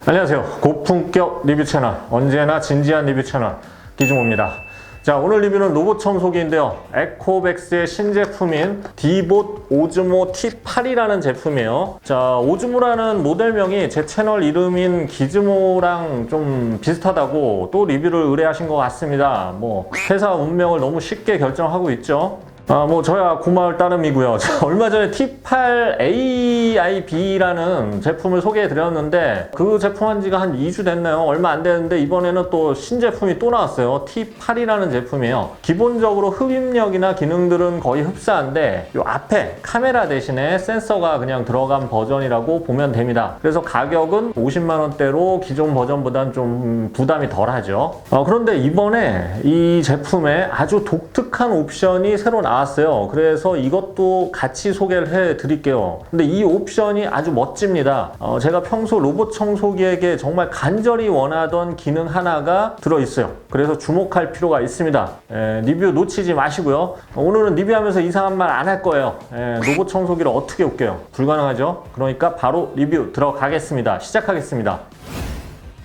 안녕하세요. 고품격 리뷰 채널, 언제나 진지한 리뷰 채널 기준호입니다. 자, 오늘 리뷰는 로봇 청소기인데요. 에코백스의 신제품인 디봇 오즈모 T8이라는 제품이에요. 자, 오즈모라는 모델명이 제 채널 이름인 기즈모랑 좀 비슷하다고 또 리뷰를 의뢰하신 것 같습니다. 뭐 회사 운명을 너무 쉽게 결정하고 있죠. 저야 고마울 따름이고요. 얼마 전에 T8AIB라는 제품을 소개해 드렸는데 그 제품 한 지가 한 2주 됐나요? 얼마 안 됐는데 이번에는 또 신제품이 또 나왔어요. T8이라는 제품이에요. 기본적으로 흡입력이나 기능들은 거의 흡사한데 이 앞에 카메라 대신에 센서가 그냥 들어간 버전이라고 보면 됩니다. 그래서 가격은 50만 원대로 기존 버전보다는 좀 부담이 덜하죠. 그런데 이번에 이 제품에 아주 독특한 옵션이 새로 나왔어요. 그래서 이것도 같이 소개를 해 드릴게요. 근데 이 옵션이 아주 멋집니다. 제가 평소 로봇 청소기에게 정말 간절히 원하던 기능 하나가 들어있어요. 그래서 주목할 필요가 있습니다. 리뷰 놓치지 마시고요. 오늘은 리뷰하면서 이상한 말 안 할 거예요. 로봇 청소기를 어떻게 웃겨요? 불가능하죠? 그러니까 바로 리뷰 들어가겠습니다. 시작하겠습니다.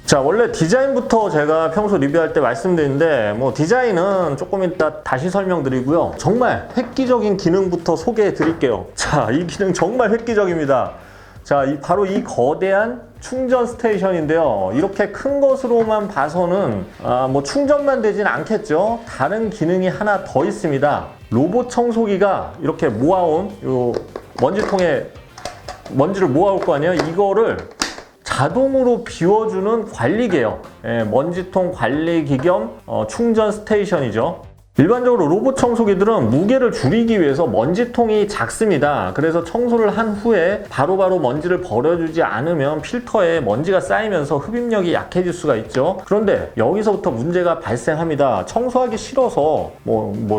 자, 원래 디자인부터 제가 평소 리뷰할 때 말씀드리는데 디자인은 조금 이따 다시 설명드리고요. 정말 획기적인 기능부터 소개해 드릴게요. 자, 이 기능 정말 획기적입니다. 자, 바로 이 거대한 충전 스테이션인데요. 이렇게 큰 것으로만 봐서는 충전만 되진 않겠죠. 다른 기능이 하나 더 있습니다. 로봇 청소기가 이렇게 모아온 요 먼지통에 먼지를 모아올 거 아니에요. 이거를 자동으로 비워주는 관리기예요. 먼지통 관리기 겸 충전 스테이션이죠. 일반적으로 로봇 청소기들은 무게를 줄이기 위해서 먼지통이 작습니다. 그래서 청소를 한 후에 바로바로 먼지를 버려주지 않으면 필터에 먼지가 쌓이면서 흡입력이 약해질 수가 있죠. 그런데 여기서부터 문제가 발생합니다. 청소하기 싫어서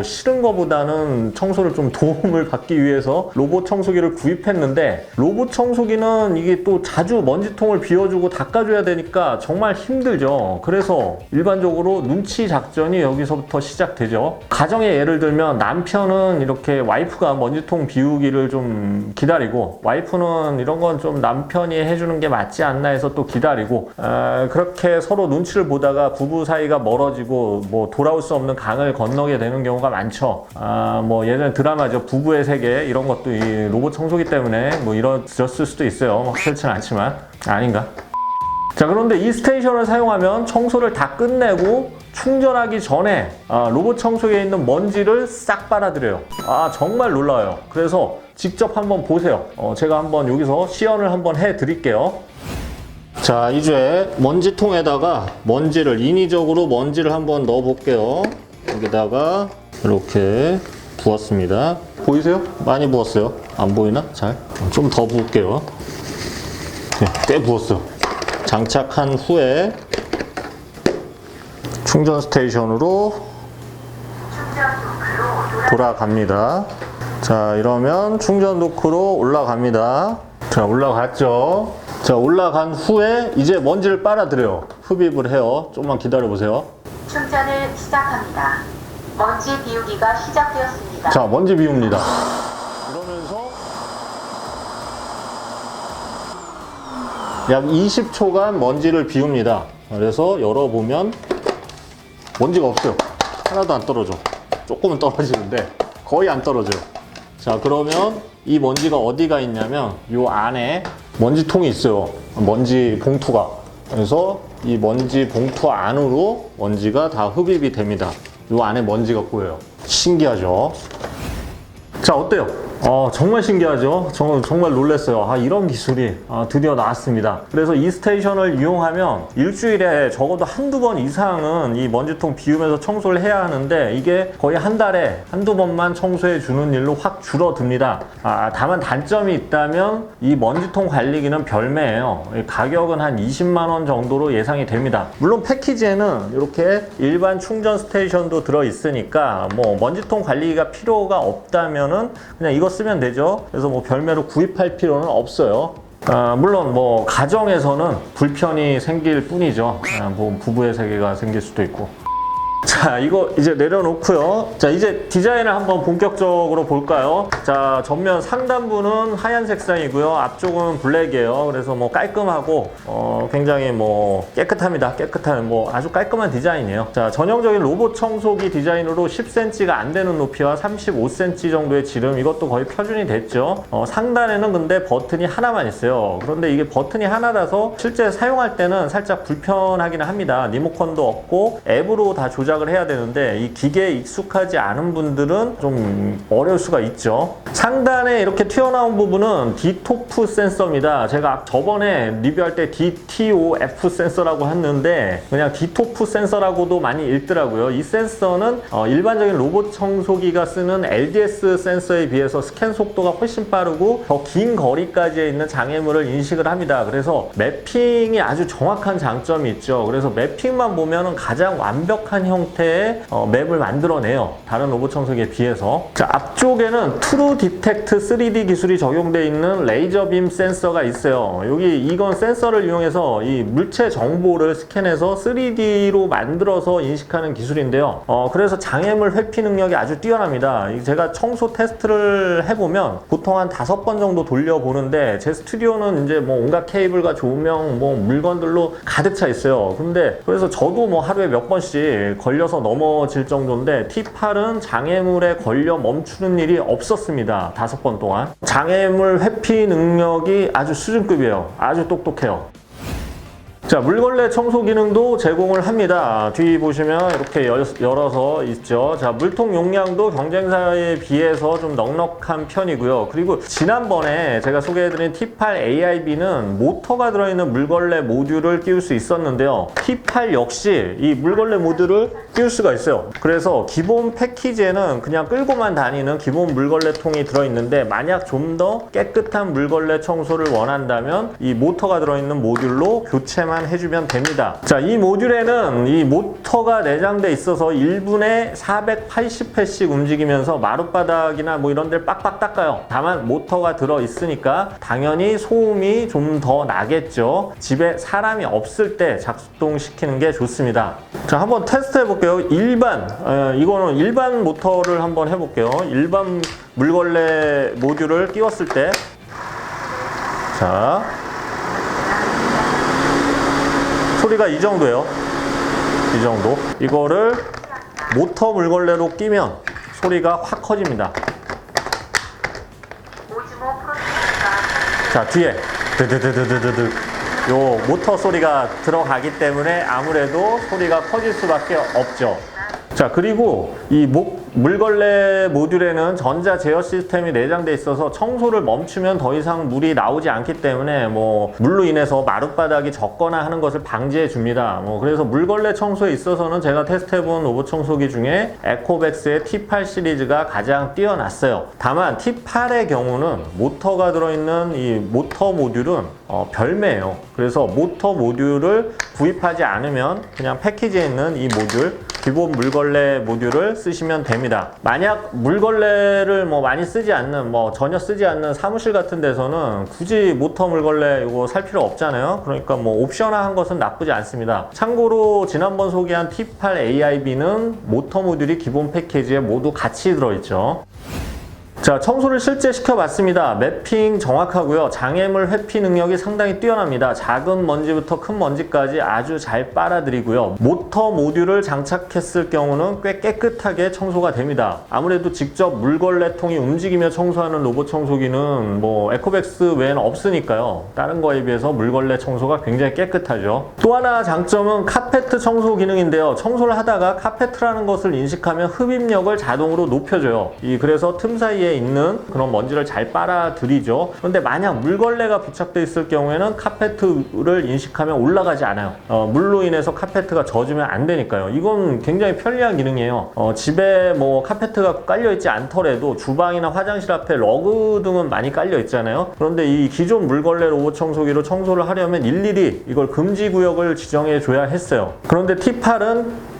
싫은 것보다는 청소를 좀 도움을 받기 위해서 로봇 청소기를 구입했는데 로봇 청소기는 이게 또 자주 먼지통을 비워주고 닦아줘야 되니까 정말 힘들죠. 그래서 일반적으로 눈치 작전이 여기서부터 시작되죠. 가정의 예를 들면 남편은 이렇게 와이프가 먼지통 비우기를 좀 기다리고 와이프는 이런 건 좀 남편이 해주는 게 맞지 않나 해서 또 기다리고 그렇게 서로 눈치를 보다가 부부 사이가 멀어지고 돌아올 수 없는 강을 건너게 되는 경우가 많죠. 예전에 드라마죠. 부부의 세계 이런 것도 이 로봇 청소기 때문에 이뤄졌을 수도 있어요. 그렇진 않지만 아닌가? 자, 그런데 이 스테이션을 사용하면 청소를 다 끝내고 충전하기 전에 로봇 청소기에 있는 먼지를 싹 빨아들여요. 정말 놀라워요. 그래서 직접 한번 보세요. 제가 한번 여기서 시연을 한번 해 드릴게요. 자, 이제 먼지통에다가 인위적으로 먼지를 한번 넣어 볼게요. 여기다가 이렇게 부었습니다. 보이세요? 많이 부었어요. 안 보이나? 잘? 좀 더 부을게요. 꽤 부었어요. 장착한 후에 충전 스테이션으로 돌아갑니다. 자, 이러면 충전 도크로 올라갑니다. 자, 올라갔죠. 자, 올라간 후에 이제 먼지를 빨아들여요. 흡입을 해요. 조금만 기다려 보세요. 충전을 시작합니다. 먼지 비우기가 시작되었습니다. 자, 먼지 비웁니다. 이러면서 약 20초간 먼지를 비웁니다. 그래서 열어보면 먼지가 없어요. 하나도 안 떨어져. 조금은 떨어지는데 거의 안 떨어져요. 자, 그러면 이 먼지가 어디가 있냐면 이 안에 먼지통이 있어요. 먼지 봉투가. 그래서 이 먼지 봉투 안으로 먼지가 다 흡입이 됩니다. 이 안에 먼지가 보여요. 신기하죠? 자, 어때요? 정말 신기하죠? 정말 놀랐어요. 이런 기술이 드디어 나왔습니다. 그래서 이 스테이션을 이용하면 일주일에 적어도 한두 번 이상은 이 먼지통 비우면서 청소를 해야 하는데 이게 거의 한 달에 한두 번만 청소해 주는 일로 확 줄어듭니다. 다만 단점이 있다면 이 먼지통 관리기는 별매예요. 가격은 한 20만 원 정도로 예상이 됩니다. 물론 패키지에는 이렇게 일반 충전 스테이션도 들어있으니까 먼지통 관리기가 필요가 없다면은 그냥 이거 쓰면 되죠. 그래서 별매로 구입할 필요는 없어요. 물론 가정에서는 불편이 생길 뿐이죠. 부부의 세계가 생길 수도 있고. 자, 이거 이제 내려놓고요. 자, 이제 디자인을 한번 본격적으로 볼까요? 자, 전면 상단부는 하얀 색상이고요. 앞쪽은 블랙이에요. 그래서 뭐 깔끔하고 굉장히 뭐 깨끗합니다. 깨끗한 뭐 아주 깔끔한 디자인이에요. 자, 전형적인 로봇 청소기 디자인으로 10cm가 안 되는 높이와 35cm 정도의 지름, 이것도 거의 표준이 됐죠. 상단에는 근데 버튼이 하나만 있어요. 그런데 이게 버튼이 하나라서 실제 사용할 때는 살짝 불편하기는 합니다. 리모컨도 없고 앱으로 다 조작을 해야 되는데 이 기계에 익숙하지 않은 분들은 좀 어려울 수가 있죠. 상단에 이렇게 튀어나온 부분은 DTOF 센서입니다. 제가 저번에 리뷰할 때 DTOF 센서라고 했는데 그냥 DTOF 센서라고도 많이 읽더라고요. 이 센서는 일반적인 로봇 청소기가 쓰는 LDS 센서에 비해서 스캔 속도가 훨씬 빠르고 더 긴 거리까지에 있는 장애물을 인식을 합니다. 그래서 매핑이 아주 정확한 장점이 있죠. 그래서 매핑만 보면 가장 완벽한 형태의 맵을 만들어내요. 다른 로봇 청소기에 비해서. 자, 앞쪽에는 트루 디텍트 3D 기술이 적용되어 있는 레이저 빔 센서가 있어요. 이건 센서를 이용해서 이 물체 정보를 스캔해서 3D로 만들어서 인식하는 기술인데요. 그래서 장애물 회피 능력이 아주 뛰어납니다. 제가 청소 테스트를 해보면 보통 한 5번 정도 돌려보는데 제 스튜디오는 이제 뭐 온갖 케이블과 조명, 뭐 물건들로 가득 차 있어요. 근데 그래서 저도 뭐 하루에 몇 번씩 걸려서 넘어질 정도인데 T8은 장애물에 걸려 멈추는 일이 없었습니다. 5번 동안. 장애물 회피 능력이 아주 수준급이에요. 아주 똑똑해요. 자, 물걸레 청소 기능도 제공을 합니다. 뒤 보시면 이렇게 열어서 있죠. 자, 물통 용량도 경쟁사에 비해서 좀 넉넉한 편이고요. 그리고 지난번에 제가 소개해드린 T8 AIB는 모터가 들어있는 물걸레 모듈을 끼울 수 있었는데요. T8 역시 이 물걸레 모듈을 끼울 수가 있어요. 그래서 기본 패키지에는 그냥 끌고만 다니는 기본 물걸레 통이 들어있는데 만약 좀 더 깨끗한 물걸레 청소를 원한다면 이 모터가 들어있는 모듈로 교체만 해주면 됩니다. 자, 이 모듈에는 이 모터가 내장돼 있어서 1분에 480회씩 움직이면서 마룻바닥이나 뭐 이런 데를 빡빡 닦아요. 다만 모터가 들어 있으니까 당연히 소음이 좀 더 나겠죠. 집에 사람이 없을 때 작동시키는 게 좋습니다. 자, 한번 테스트 해볼게요. 이거는 일반 모터를 한번 해볼게요. 일반 물걸레 모듈을 끼웠을 때, 자, 소리가 이 정도예요. 이 정도. 이거를 모터 물걸레로 끼면 소리가 확 커집니다. 자, 뒤에 드드드드드드 요 모터 소리가 들어가기 때문에 아무래도 소리가 커질 수밖에 없죠. 자, 그리고 이 물걸레 모듈에는 전자 제어 시스템이 내장돼 있어서 청소를 멈추면 더 이상 물이 나오지 않기 때문에 뭐 물로 인해서 마룻바닥이 젖거나 하는 것을 방지해 줍니다. 그래서 물걸레 청소에 있어서는 제가 테스트해본 로봇 청소기 중에 에코백스의 T8 시리즈가 가장 뛰어났어요. 다만 T8의 경우는 모터가 들어있는 이 모터 모듈은 별매예요. 그래서 모터 모듈을 구입하지 않으면 그냥 패키지에 있는 이 모듈, 기본 물걸레 모듈을 쓰시면 됩니다. 만약 물걸레를 뭐 많이 쓰지 않는, 전혀 쓰지 않는 사무실 같은 데서는 굳이 모터 물걸레 이거 살 필요 없잖아요. 그러니까 뭐 옵셔널한 것은 나쁘지 않습니다. 참고로 지난번 소개한 T8 AIB는 모터 모듈이 기본 패키지에 모두 같이 들어있죠. 자, 청소를 실제 시켜봤습니다. 매핑 정확하고요. 장애물 회피 능력이 상당히 뛰어납니다. 작은 먼지부터 큰 먼지까지 아주 잘 빨아들이고요. 모터 모듈을 장착했을 경우는 꽤 깨끗하게 청소가 됩니다. 아무래도 직접 물걸레통이 움직이며 청소하는 로봇 청소기는 뭐 에코백스 외에는 없으니까요. 다른 거에 비해서 물걸레 청소가 굉장히 깨끗하죠. 또 하나 장점은 카페트 청소 기능인데요. 청소를 하다가 카페트라는 것을 인식하면 흡입력을 자동으로 높여줘요. 그래서 틈 사이에 있는 그런 먼지를 잘 빨아들이죠. 그런데 만약 물걸레가 부착되어 있을 경우에는 카페트를 인식하면 올라가지 않아요. 물로 인해서 카페트가 젖으면 안 되니까요. 이건 굉장히 편리한 기능이에요. 집에 뭐 카페트가 깔려 있지 않더라도 주방이나 화장실 앞에 러그 등은 많이 깔려 있잖아요. 그런데 이 기존 물걸레 로봇 청소기로 청소를 하려면 일일이 이걸 금지 구역을 지정해 줘야 했어요. 그런데 T8은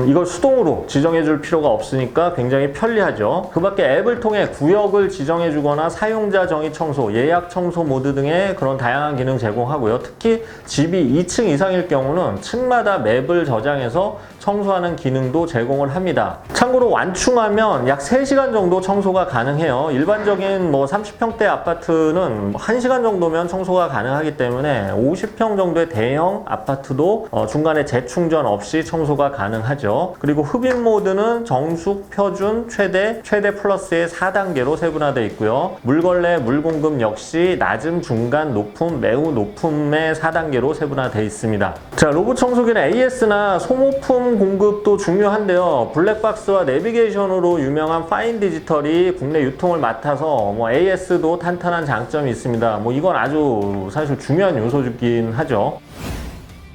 이걸 수동으로 지정해 줄 필요가 없으니까 굉장히 편리하죠. 그 밖에 앱을 통해 구역을 지정해 주거나 사용자 정의 청소, 예약 청소 모드 등의 그런 다양한 기능 제공하고요. 특히 집이 2층 이상일 경우는 층마다 맵을 저장해서 청소하는 기능도 제공을 합니다. 참고로 완충하면 약 3시간 정도 청소가 가능해요. 일반적인 뭐 30평대 아파트는 1시간 정도면 청소가 가능하기 때문에 50평 정도의 대형 아파트도 중간에 재충전 없이 청소가 가능하죠. 그리고 흡입 모드는 정숙, 표준, 최대 플러스의 4단계로 세분화되어 있고요. 물걸레, 물공급 역시 낮음, 중간, 높음, 매우 높음의 4단계로 세분화되어 있습니다. 자, 로봇 청소기는 AS나 소모품 공급도 중요한데요. 블랙박스와 내비게이션으로 유명한 파인 디지털이 국내 유통을 맡아서 뭐 AS도 탄탄한 장점이 있습니다. 뭐 이건 아주 사실 중요한 요소이긴 하죠.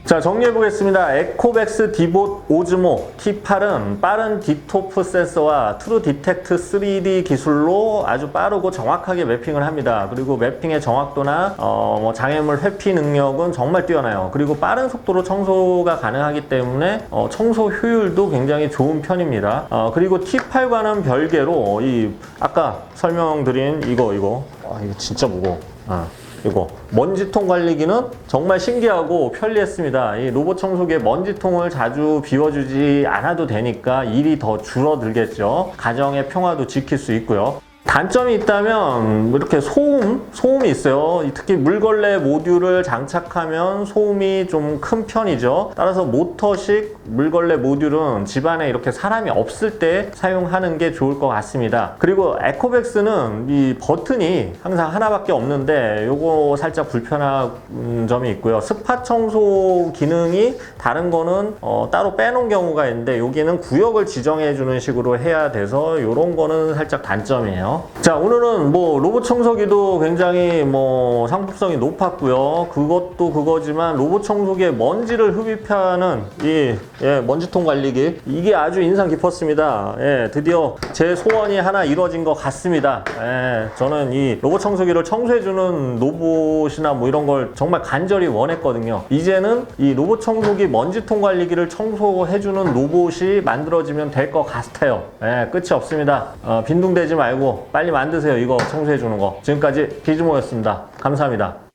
자, 정리해 보겠습니다. 에코백스 디봇 오즈모 T8은 빠른 디토프 센서와 트루 디텍트 3D 기술로 아주 빠르고 정확하게 매핑을 합니다. 그리고 매핑의 정확도나 뭐 장애물 회피 능력은 정말 뛰어나요. 그리고 빠른 속도로 청소가 가능하기 때문에 청소 효율도 굉장히 좋은 편입니다. 그리고 T8과는 별개로 이 아까 설명드린 이거 진짜 무거워. 이거 먼지통 관리기는 정말 신기하고 편리했습니다. 이 로봇 청소기에 먼지통을 자주 비워주지 않아도 되니까 일이 더 줄어들겠죠. 가정의 평화도 지킬 수 있고요. 단점이 있다면 이렇게 소음이 있어요. 특히 물걸레 모듈을 장착하면 소음이 좀 큰 편이죠. 따라서 모터식 물걸레 모듈은 집안에 이렇게 사람이 없을 때 사용하는 게 좋을 것 같습니다. 그리고 에코백스는 이 버튼이 항상 하나밖에 없는데 요거 살짝 불편한 점이 있고요. 스팟 청소 기능이 다른 거는 따로 빼놓은 경우가 있는데 여기는 구역을 지정해 주는 식으로 해야 돼서 요런 거는 살짝 단점이에요. 자, 오늘은 뭐 로봇 청소기도 굉장히 뭐 상품성이 높았고요. 그것도 그거지만 로봇 청소기에 먼지를 흡입하는 이 먼지통 관리기, 이게 아주 인상 깊었습니다. 드디어 제 소원이 하나 이루어진 것 같습니다. 저는 이 로봇 청소기를 청소해주는 로봇이나 뭐 이런 걸 정말 간절히 원했거든요. 이제는 이 로봇 청소기 먼지통 관리기를 청소해주는 로봇이 만들어지면 될 것 같아요. 끝이 없습니다. 빈둥대지 말고 빨리 만드세요. 이거 청소해주는 거. 지금까지 비즈모였습니다. 감사합니다.